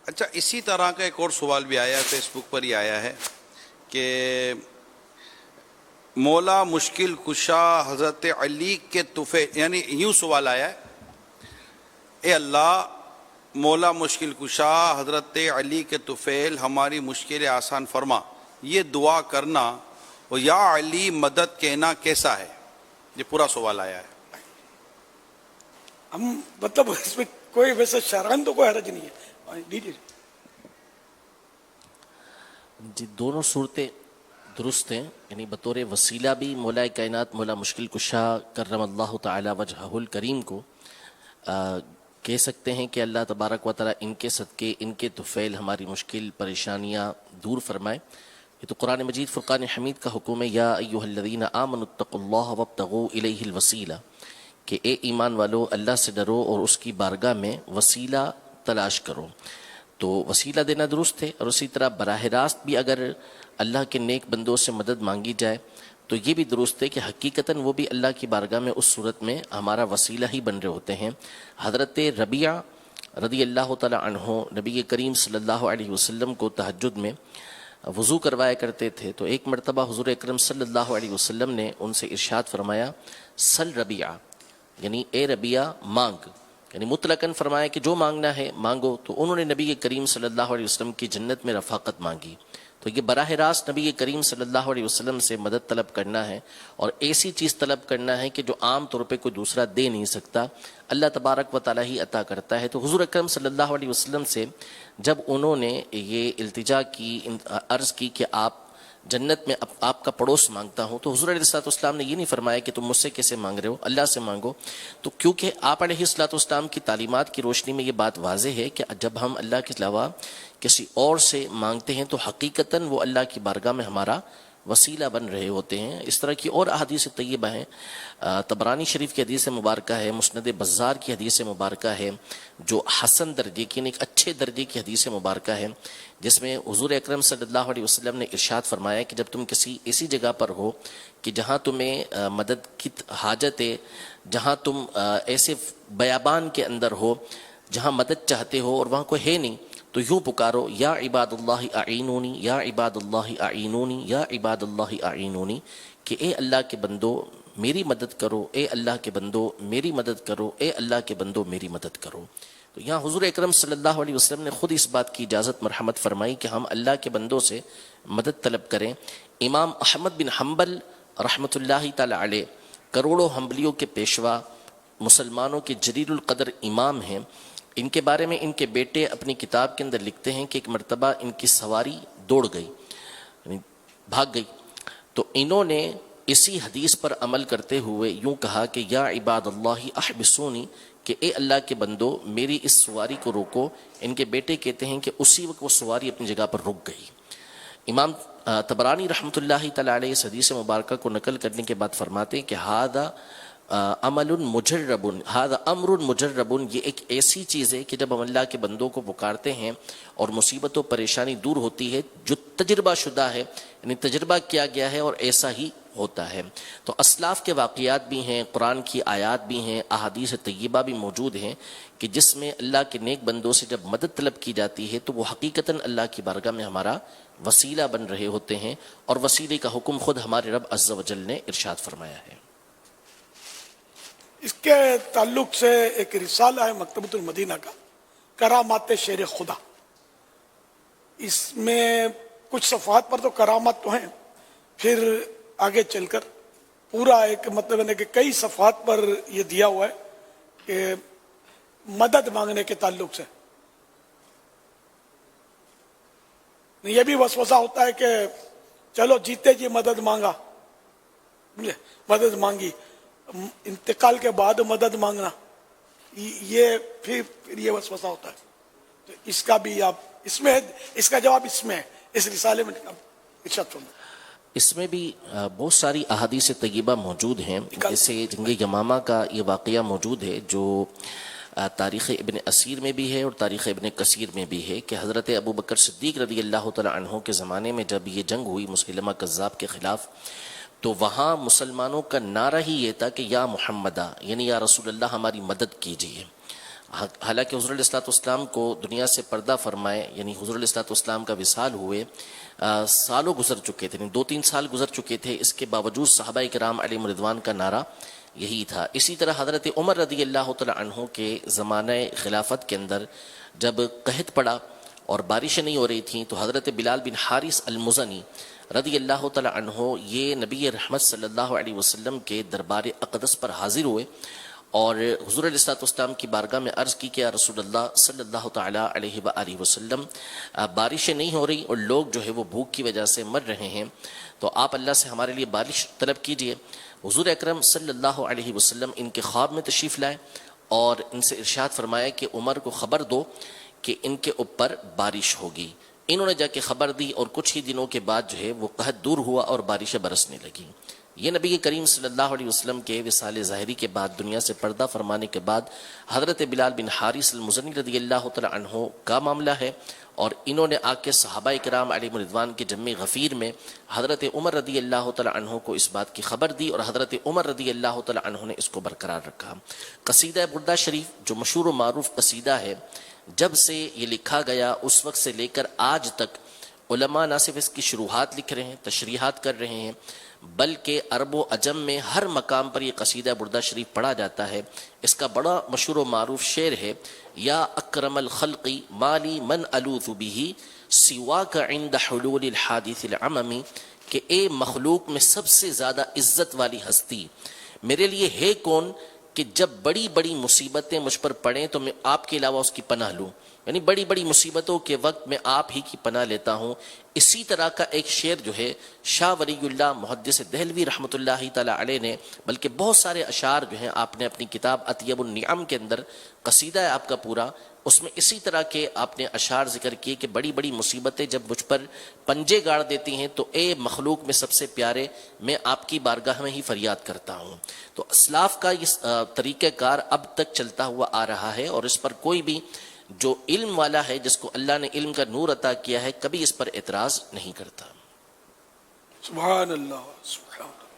اچھا، اسی طرح کا ایک اور سوال بھی آیا ہے، فیس بک پر ہی آیا ہے کہ مولا مشکل کشا حضرت علی کے تحفے، یعنی یوں سوال آیا ہے، اے اللہ مولا مشکل کشا حضرت علی کے طفیل ہماری مشکل آسان فرما، یہ دعا کرنا اور یا علی مدد کہنا کیسا ہے؟ یہ پورا سوال آیا ہے۔ ہم مطلب اس میں کوئی ویسا شرعاً تو کوئی حرج نہیں ہے، دیجیے۔ جی دونوں صورتیں درست ہیں، یعنی بطور وسیلہ بھی مولا کائنات مولا مشکل کشا کرم اللہ تعالی وجہہ الکریم کو کہہ سکتے ہیں کہ اللہ تبارک و تعالی ان کے صدقے ان کے طفیل ہماری مشکل پریشانیاں دور فرمائے۔ یہ تو قرآن مجید فرقان حمید کا حکم ہے، یا ایھا الذین آمنوا اتقوا اللہ وابتغوا الیہ الوسیلہ، کہ اے ایمان والو اللہ سے ڈرو اور اس کی بارگاہ میں وسیلہ تلاش کرو۔ تو وسیلہ دینا درست ہے، اور اسی طرح براہ راست بھی اگر اللہ کے نیک بندوں سے مدد مانگی جائے تو یہ بھی درست ہے کہ حقیقتاً وہ بھی اللہ کی بارگاہ میں اس صورت میں ہمارا وسیلہ ہی بن رہے ہوتے ہیں۔ حضرت ربیعہ رضی اللہ تعالی عنہ نبی کریم صلی اللہ علیہ وسلم کو تہجد میں وضو کروایا کرتے تھے، تو ایک مرتبہ حضور اکرم صلی اللہ علیہ وسلم نے ان سے ارشاد فرمایا سل ربیعہ، یعنی اے ربیعہ مانگ، یعنی مطلقاً فرمایا کہ جو مانگنا ہے مانگو۔ تو انہوں نے نبی کریم صلی اللہ علیہ وسلم کی جنت میں رفاقت مانگی۔ تو یہ براہ راست نبی کریم صلی اللہ علیہ وسلم سے مدد طلب کرنا ہے، اور ایسی چیز طلب کرنا ہے کہ جو عام طور پہ کوئی دوسرا دے نہیں سکتا، اللہ تبارک و تعالیٰ ہی عطا کرتا ہے۔ تو حضور اکرم صلی اللہ علیہ وسلم سے جب انہوں نے یہ التجا کی، عرض کی کہ آپ جنت میں آپ کا پڑوس مانگتا ہوں، تو حضور علیہ الصلوۃ والسلام نے یہ نہیں فرمایا کہ تم مجھ سے کیسے مانگ رہے ہو، اللہ سے مانگو۔ تو کیونکہ آپ علیہ الصلوۃ والسلام کی تعلیمات کی روشنی میں یہ بات واضح ہے کہ جب ہم اللہ کے علاوہ کسی اور سے مانگتے ہیں تو حقیقتاً وہ اللہ کی بارگاہ میں ہمارا وسیلہ بن رہے ہوتے ہیں۔ اس طرح کی اور احادیث طیبہ ہیں، طبرانی شریف کی حدیث مبارکہ ہے، مسند بزار کی حدیث مبارکہ ہے، جو حسن درجے کی، ایک اچھے درجے کی حدیث مبارکہ ہے، جس میں حضور اکرم صلی اللہ علیہ وسلم نے ارشاد فرمایا کہ جب تم کسی ایسی جگہ پر ہو کہ جہاں تمہیں مدد کی حاجت ہے، جہاں تم ایسے بیابان کے اندر ہو جہاں مدد چاہتے ہو اور وہاں کوئی ہے نہیں، تو یوں پکارو یا عباد اللہ اعینونی، یا عباد اللہ اعینونی، یا عباد اللہ اعینونی، کہ اے اللہ کے بندو میری مدد کرو، اے اللہ کے بندو میری مدد کرو، اے اللہ کے بندو میری مدد کرو۔ تو یہاں حضور اکرم صلی اللہ علیہ وسلم نے خود اس بات کی اجازت مرحمت فرمائی کہ ہم اللہ کے بندوں سے مدد طلب کریں۔ امام احمد بن حنبل رحمۃ اللہ تعالی علیہ کروڑوں حنبلیوں کے پیشوا، مسلمانوں کے جلیل القدر امام ہیں، ان کے بارے میں ان کے بیٹے اپنی کتاب کے اندر لکھتے ہیں کہ ایک مرتبہ ان کی سواری دوڑ گئی، یعنی بھاگ گئی، تو انہوں نے اسی حدیث پر عمل کرتے ہوئے یوں کہا کہ یا عباد اللہ احبسونی، کہ اے اللہ کے بندو میری اس سواری کو روکو۔ ان کے بیٹے کہتے ہیں کہ اسی وقت وہ سواری اپنی جگہ پر رک گئی۔ امام طبرانی رحمۃ اللہ تعالی علیہ اس حدیث مبارکہ کو نقل کرنے کے بعد فرماتے ہیں کہ ھذا عمل مجرب، ھذا امر مجرب، یہ ایک ایسی چیز ہے کہ جب ہم اللہ کے بندوں کو پکارتے ہیں اور مصیبت و پریشانی دور ہوتی ہے، جو تجربہ شدہ ہے، یعنی تجربہ کیا گیا ہے اور ایسا ہی ہوتا ہے۔ تو اسلاف کے واقعات بھی ہیں، قرآن کی آیات بھی ہیں، احادیث طیبہ بھی موجود ہیں کہ جس میں اللہ کے نیک بندوں سے جب مدد طلب کی جاتی ہے تو وہ حقیقتاً اللہ کی بارگاہ میں ہمارا وسیلہ بن رہے ہوتے ہیں، اور وسیلے کا حکم خود ہمارے رب عز و جل نے ارشاد فرمایا ہے۔ اس کے تعلق سے ایک رسالہ ہے مکتبۃ المدینہ کا، کرامات شیر خدا۔ اس میں کچھ صفحات پر تو کرامات تو ہیں، پھر آگے چل کر پورا ایک مطلب ہے کہ کئی صفحات پر یہ دیا ہوا ہے کہ مدد مانگنے کے تعلق سے یہ بھی وسوسہ ہوتا ہے کہ چلو جیتے جی مدد مانگا، مدد مانگی، انتقال کے بعد مدد مانگنا، یہ پھر یہ وسوسہ ہوتا ہے۔ تو اس کا بھی آپ اس میں، اس کا جواب اس میں ہے، اس رسالے میں ارشاد فرمائیں۔ اس میں بھی بہت ساری احادیث طیبہ موجود ہیں، جیسے جنگ یمامہ کا یہ واقعہ موجود ہے جو تاریخ ابن اسیر میں بھی ہے اور تاریخ ابن کثیر میں بھی ہے کہ حضرت ابو بکر صدیق رضی اللہ تعالی عنہ کے زمانے میں جب یہ جنگ ہوئی مسیلمہ کذاب کے خلاف، تو وہاں مسلمانوں کا نعرہ ہی یہ تھا کہ یا محمدہ، یعنی یا رسول اللہ ہماری مدد کیجیے۔ حالانکہ حضور علیہ الصلوۃ والسلام کو دنیا سے پردہ فرمائے یعنی حضور علیہ الصلوۃ والسلام کا وصال ہوئے سالوں گزر چکے تھے، 2-3 سال گزر چکے تھے، اس کے باوجود صحابہ کرام علیہم رضوان کا نعرہ یہی تھا۔ اسی طرح حضرت عمر رضی اللہ تعالی عنہ کے زمانہ خلافت کے اندر جب قحط پڑا اور بارشیں نہیں ہو رہی تھیں تو حضرت بلال بن حارث المزنی رضی اللہ تعالی عنہ یہ نبی رحمت صلی اللہ علیہ وسلم کے دربار اقدس پر حاضر ہوئے اور حضور علیہ الصلوۃ والسلام کی بارگاہ میں عرض کی کہ یا رسول اللہ صلی اللہ تعالی علیہ وآلہ وسلم بارشیں نہیں ہو رہی اور لوگ جو ہے وہ بھوک کی وجہ سے مر رہے ہیں، تو آپ اللہ سے ہمارے لیے بارش طلب کیجئے۔ حضور اکرم صلی اللہ علیہ وسلم ان کے خواب میں تشریف لائے اور ان سے ارشاد فرمایا کہ عمر کو خبر دو کہ ان کے اوپر بارش ہوگی۔ انہوں نے جا کے خبر دی اور کچھ ہی دنوں کے بعد جو ہے وہ قحط دور ہوا اور بارشیں برسنے لگیں۔ یہ نبی کریم صلی اللہ علیہ وسلم کے وصال ظاہری کے بعد دنیا سے پردہ فرمانے کے بعد حضرت بلال بن حارث المزنی رضی اللہ تعالی عنہ کا معاملہ ہے، اور انہوں نے آ کے صحابہ کرام علیہم رضوان کے جمع غفیر میں حضرت عمر رضی اللہ تعالی عنہ کو اس بات کی خبر دی اور حضرت عمر رضی اللہ تعالی عنہ نے اس کو برقرار رکھا۔ قصیدہ بردہ شریف جو مشہور و معروف قصیدہ ہے، جب سے یہ لکھا گیا اس وقت سے لے کر آج تک علماء نہ صرف اس کی شروحات لکھ رہے ہیں، تشریحات کر رہے ہیں، بلکہ عرب و عجم میں ہر مقام پر یہ قصیدہ بردہ شریف پڑھا جاتا ہے۔ اس کا بڑا مشہور و معروف شعر ہے، یا اکرم الخلق مالی من الوذ به سواک عند حلول الحادث العممی، کہ اے مخلوق میں سب سے زیادہ عزت والی ہستی میرے لیے ہے کون کہ جب بڑی بڑی مصیبتیں مجھ پر پڑیں تو میں آپ کے علاوہ اس کی پناہ لوں، یعنی بڑی بڑی مصیبتوں کے وقت میں آپ ہی کی پناہ لیتا ہوں۔ اسی طرح کا ایک شعر جو ہے شاہ ولی اللہ محدث دہلوی رحمۃ اللہ تعالی علیہ نے، بلکہ بہت سارے اشعار جو ہیں آپ نے اپنی کتاب اطیب النعم کے اندر، قصیدہ ہے آپ کا پورا، اس میں اسی طرح کے آپ نے اشعار ذکر کیے کہ بڑی بڑی مصیبتیں جب مجھ پر پنجے گاڑ دیتی ہیں تو اے مخلوق میں سب سے پیارے میں آپ کی بارگاہ میں ہی فریاد کرتا ہوں۔ تو اسلاف کا یہ طریقہ کار اب تک چلتا ہوا آ رہا ہے، اور اس پر کوئی بھی جو علم والا ہے جس کو اللہ نے علم کا نور عطا کیا ہے کبھی اس پر اعتراض نہیں کرتا۔ سبحان اللہ، سبحان اللہ۔